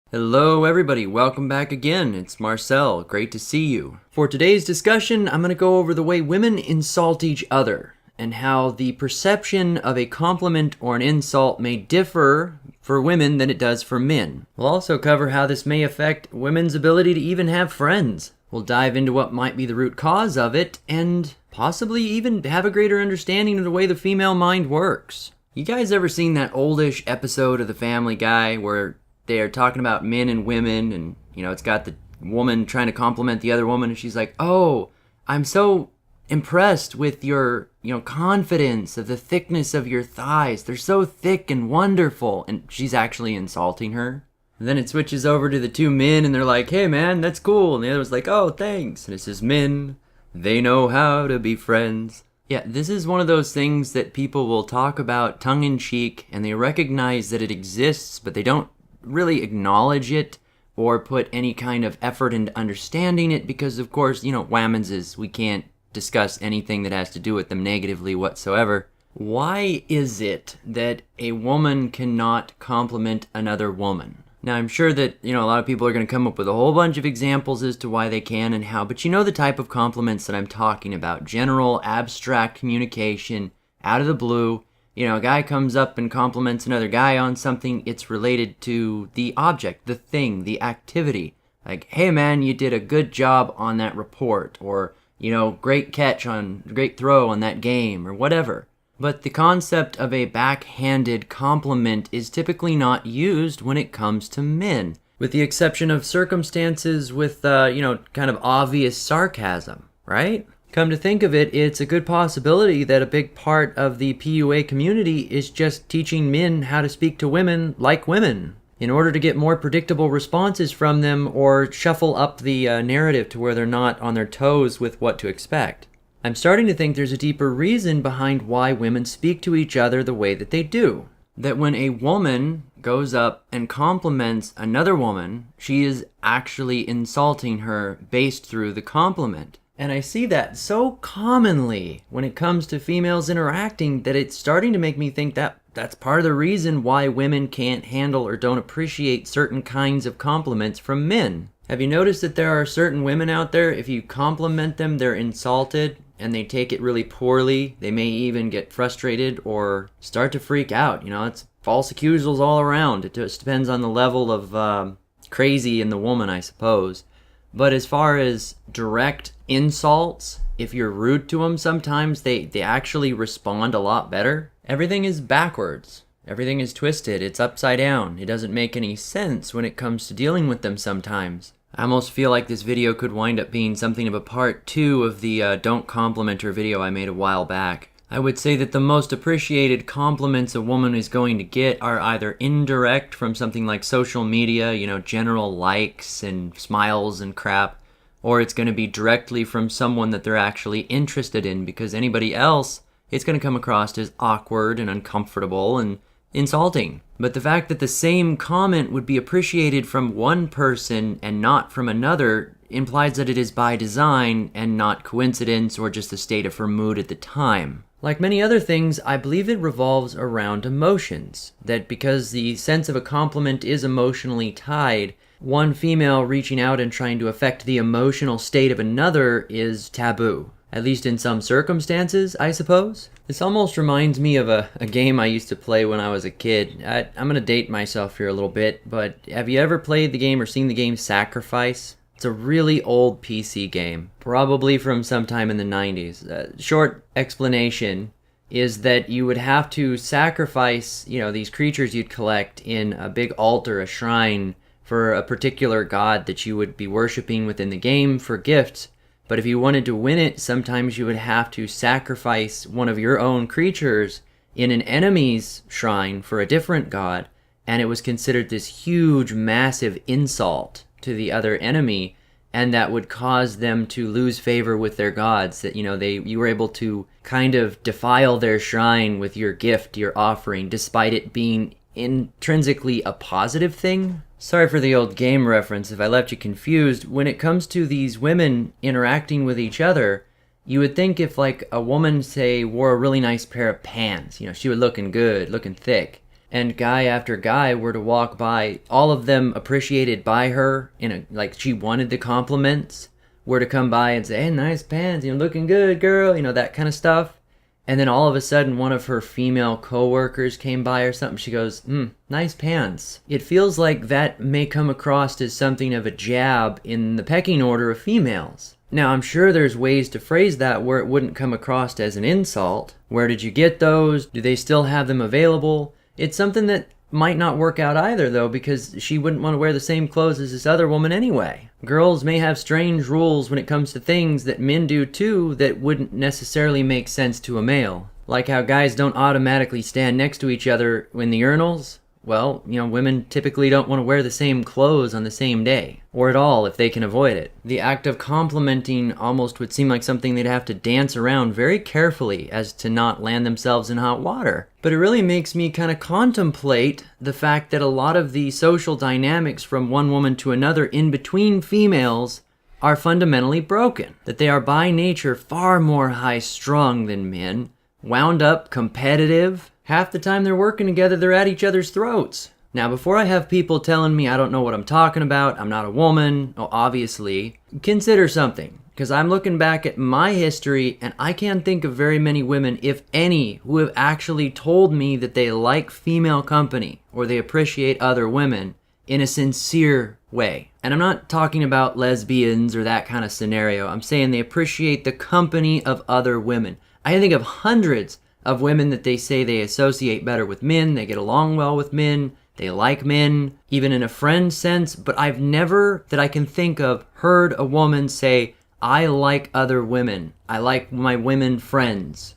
Hello everybody, welcome back again. It's Marcel, great to see you. For today's discussion, I'm going to go over the way women insult each other and how the perception of a compliment or an insult may differ for women than it does for men. We'll also cover how this may affect women's ability to even have friends. We'll dive into what might be the root cause of it and possibly even have a greater understanding of the way the female mind works. You guys ever seen that oldish episode of The Family Guy where they're talking about men and women, and, it's got the woman trying to compliment the other woman, and she's like, "Oh, I'm so impressed with your, confidence of the thickness of your thighs. They're so thick and wonderful." And she's actually insulting her. And then it switches over to the two men, and they're like, "Hey, man, that's cool." And the other was like, "Oh, thanks." And it says, "Men, they know how to be friends." Yeah, this is one of those things that people will talk about tongue-in-cheek, and they recognize that it exists, but they don't really acknowledge it or put any kind of effort into understanding it because, of course, whammons we can't discuss anything that has to do with them negatively whatsoever. Why is it that a woman cannot compliment another woman? Now, I'm sure that, a lot of people are going to come up with a whole bunch of examples as to why they can and how, but you know the type of compliments that I'm talking about. General, abstract communication, out of the blue. A guy comes up and compliments another guy on something, it's related to the object, the thing, the activity. Like, "Hey man, you did a good job on that report," or, "Great great throw on that game," or whatever. But the concept of a backhanded compliment is typically not used when it comes to men, with the exception of circumstances with, kind of obvious sarcasm, right? Come to think of it, it's a good possibility that a big part of the PUA community is just teaching men how to speak to women like women in order to get more predictable responses from them or shuffle up the narrative to where they're not on their toes with what to expect. I'm starting to think there's a deeper reason behind why women speak to each other the way that they do. That when a woman goes up and compliments another woman, she is actually insulting her based through the compliment. And I see that so commonly when it comes to females interacting that it's starting to make me think that that's part of the reason why women can't handle or don't appreciate certain kinds of compliments from men. Have you noticed that there are certain women out there, if you compliment them, they're insulted and they take it really poorly. They may even get frustrated or start to freak out. It's false accusals all around. It just depends on the level of crazy in the woman, I suppose. But as far as direct insults, if you're rude to them, sometimes they actually respond a lot better. Everything is backwards. Everything is twisted. It's upside down. It doesn't make any sense when it comes to dealing with them sometimes. I almost feel like this video could wind up being something of a part 2 of the Don't Compliment Her video I made a while back. I would say that the most appreciated compliments a woman is going to get are either indirect from something like social media, general likes and smiles and crap, or it's going to be directly from someone that they're actually interested in, because anybody else, it's going to come across as awkward and uncomfortable and insulting. But the fact that the same comment would be appreciated from one person and not from another implies that it is by design and not coincidence or just a state of her mood at the time. Like many other things, I believe it revolves around emotions. That because the sense of a compliment is emotionally tied, one female reaching out and trying to affect the emotional state of another is taboo. At least in some circumstances, I suppose. This almost reminds me of a game I used to play when I was a kid. I'm gonna date myself here a little bit, but have you ever played the game or seen the game Sacrifice? It's a really old PC game, probably from sometime in the 90s. Short explanation is that you would have to sacrifice, these creatures you'd collect in a big altar, a shrine, for a particular god that you would be worshiping within the game for gifts. But if you wanted to win it, sometimes you would have to sacrifice one of your own creatures in an enemy's shrine for a different god, and it was considered this huge, massive insult to the other enemy, and that would cause them to lose favor with their gods, that you were able to kind of defile their shrine with your gift, your offering, despite it being intrinsically a positive thing. Sorry for the old game reference if I left you confused. When it comes to these women interacting with each other, you would think if like a woman, say, wore a really nice pair of pants, she was looking good, looking thick, and guy after guy were to walk by, all of them appreciated by her, like she wanted the compliments, were to come by and say, hey, nice pants, looking good, girl, that kind of stuff. And then all of a sudden, one of her female coworkers came by or something. She goes, nice pants. It feels like that may come across as something of a jab in the pecking order of females. Now, I'm sure there's ways to phrase that where it wouldn't come across as an insult. Where did you get those? Do they still have them available? It's something that might not work out either, though, because she wouldn't want to wear the same clothes as this other woman anyway. Girls may have strange rules when it comes to things that men do too that wouldn't necessarily make sense to a male. Like how guys don't automatically stand next to each other in the urinals. Well, women typically don't want to wear the same clothes on the same day, or at all if they can avoid it. The act of complimenting almost would seem like something they'd have to dance around very carefully as to not land themselves in hot water. But it really makes me kind of contemplate the fact that a lot of the social dynamics from one woman to another in between females are fundamentally broken. That they are by nature far more high-strung than men, wound up, competitive. Half the time they're working together, they're at each other's throats. Now, before I have people telling me I don't know what I'm talking about, I'm not a woman, obviously, consider something. Because I'm looking back at my history, and I can't think of very many women, if any, who have actually told me that they like female company, or they appreciate other women, in a sincere way. And I'm not talking about lesbians or that kind of scenario. I'm saying they appreciate the company of other women. I can think of hundreds of women that they say they associate better with men, they get along well with men, they like men, even in a friend sense, but I've never, that I can think of, heard a woman say, I like other women, I like my women friends.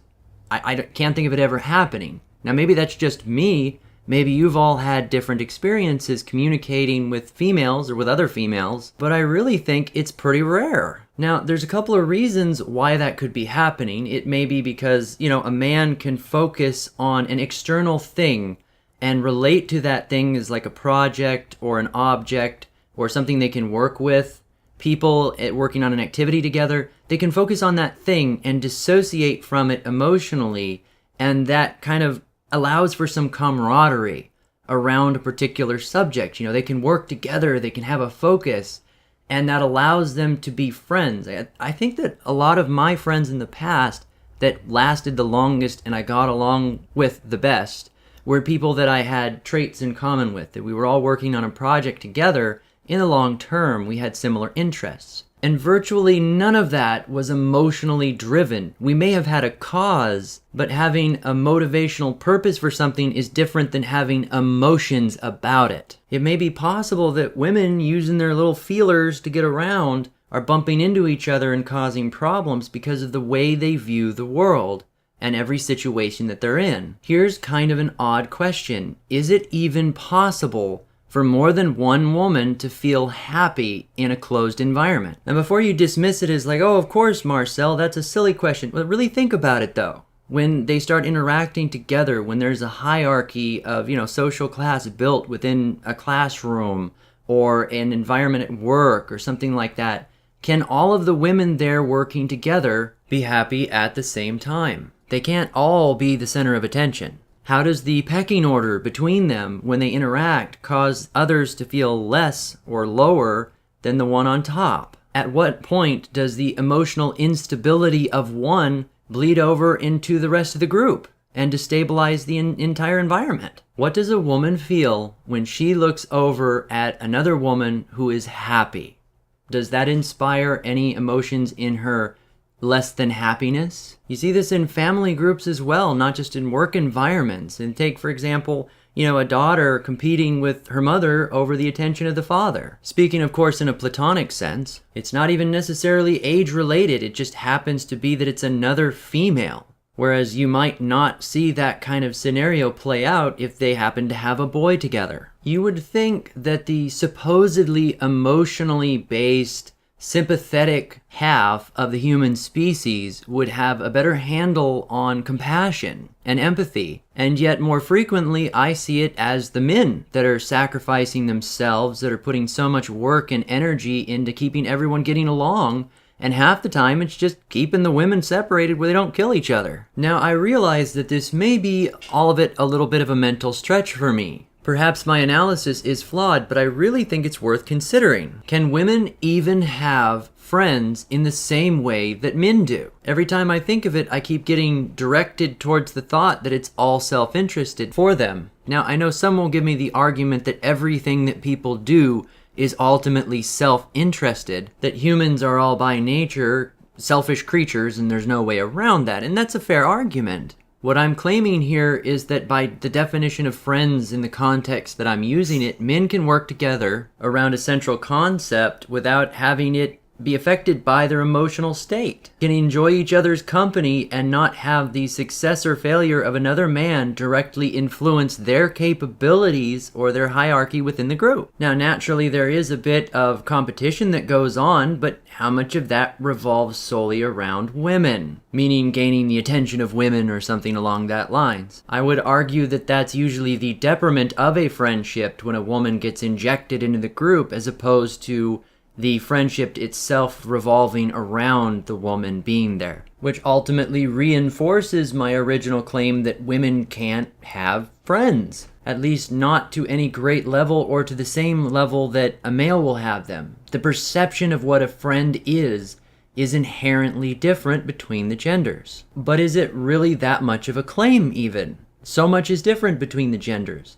I can't think of it ever happening. Now maybe that's just me, maybe you've all had different experiences communicating with females or with other females, but I really think it's pretty rare. Now, there's a couple of reasons why that could be happening. It may be because, a man can focus on an external thing and relate to that thing as like a project or an object or something they can work with. People working on an activity together, they can focus on that thing and dissociate from it emotionally, and that kind of allows for some camaraderie around a particular subject. They can work together, they can have a focus, and that allows them to be friends. I think that a lot of my friends in the past that lasted the longest and I got along with the best were people that I had traits in common with, that we were all working on a project together. In the long term, we had similar interests. And virtually none of that was emotionally driven. We may have had a cause, but having a motivational purpose for something is different than having emotions about it. It may be possible that women using their little feelers to get around are bumping into each other and causing problems because of the way they view the world and every situation that they're in. Here's kind of an odd question. Is it even possible for more than one woman to feel happy in a closed environment? And before you dismiss it as like, oh, of course, Marcel, that's a silly question. But really think about it, though. When they start interacting together, when there's a hierarchy of, social class built within a classroom or an environment at work or something like that, can all of the women there working together be happy at the same time? They can't all be the center of attention. How does the pecking order between them when they interact cause others to feel less or lower than the one on top? At what point does the emotional instability of one bleed over into the rest of the group and destabilize the entire environment? What does a woman feel when she looks over at another woman who is happy? Does that inspire any emotions in her less than happiness? You see this in family groups as well, not just in work environments. And take, for example, a daughter competing with her mother over the attention of the father. Speaking, of course, in a platonic sense, it's not even necessarily age-related. It just happens to be that it's another female. Whereas you might not see that kind of scenario play out if they happen to have a boy together. You would think that the supposedly emotionally based sympathetic half of the human species would have a better handle on compassion and empathy. And yet more frequently, I see it as the men that are sacrificing themselves, that are putting so much work and energy into keeping everyone getting along, And half the time, it's just keeping the women separated where they don't kill each other. Now, I realize that this may be, all of it, a little bit of a mental stretch for me. Perhaps my analysis is flawed, but I really think it's worth considering. Can women even have friends in the same way that men do? Every time I think of it, I keep getting directed towards the thought that it's all self-interested for them. Now, I know some will give me the argument that everything that people do is ultimately self-interested, that humans are all by nature selfish creatures and there's no way around that, and that's a fair argument. What I'm claiming here is that by the definition of friends in the context that I'm using it, men can work together around a central concept without having it be affected by their emotional state, can enjoy each other's company and not have the success or failure of another man directly influence their capabilities or their hierarchy within the group. Now, naturally, there is a bit of competition that goes on, but how much of that revolves solely around women? Meaning gaining the attention of women or something along that lines. I would argue that that's usually the detriment of a friendship when a woman gets injected into the group as opposed to the friendship itself revolving around the woman being there, which ultimately reinforces my original claim that women can't have friends, at least not to any great level or to the same level that a male will have them. The perception of what a friend is inherently different between the genders. But is it really that much of a claim even? So much is different between the genders.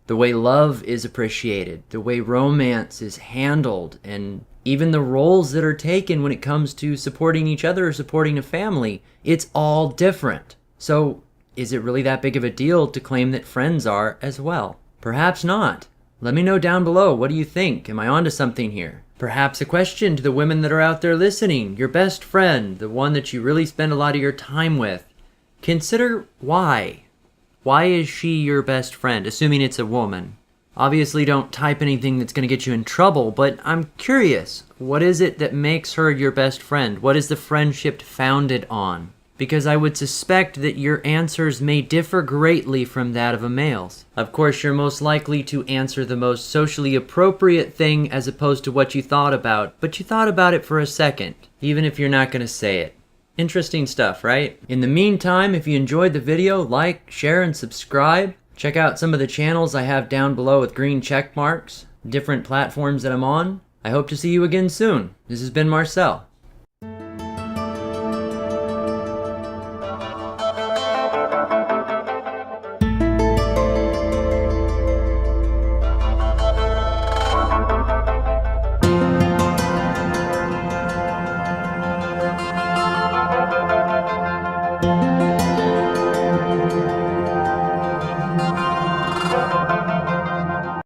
The way love is appreciated, the way romance is handled, and even the roles that are taken when it comes to supporting each other or supporting a family, it's all different. So, is it really that big of a deal to claim that friends are as well? Perhaps not. Let me know down below, what do you think? Am I onto something here? Perhaps a question to the women that are out there listening, your best friend, the one that you really spend a lot of your time with. Consider why. Why is she your best friend, assuming it's a woman? Obviously, don't type anything that's going to get you in trouble, but I'm curious. What is it that makes her your best friend? What is the friendship founded on? Because I would suspect that your answers may differ greatly from that of a male's. Of course, you're most likely to answer the most socially appropriate thing as opposed to what you thought about, but you thought about it for a second, even if you're not going to say it. Interesting stuff, right? In the meantime, if you enjoyed the video, like, share, and subscribe. Check out some of the channels I have down below with green check marks, different platforms that I'm on. I hope to see you again soon. This has been Marcel.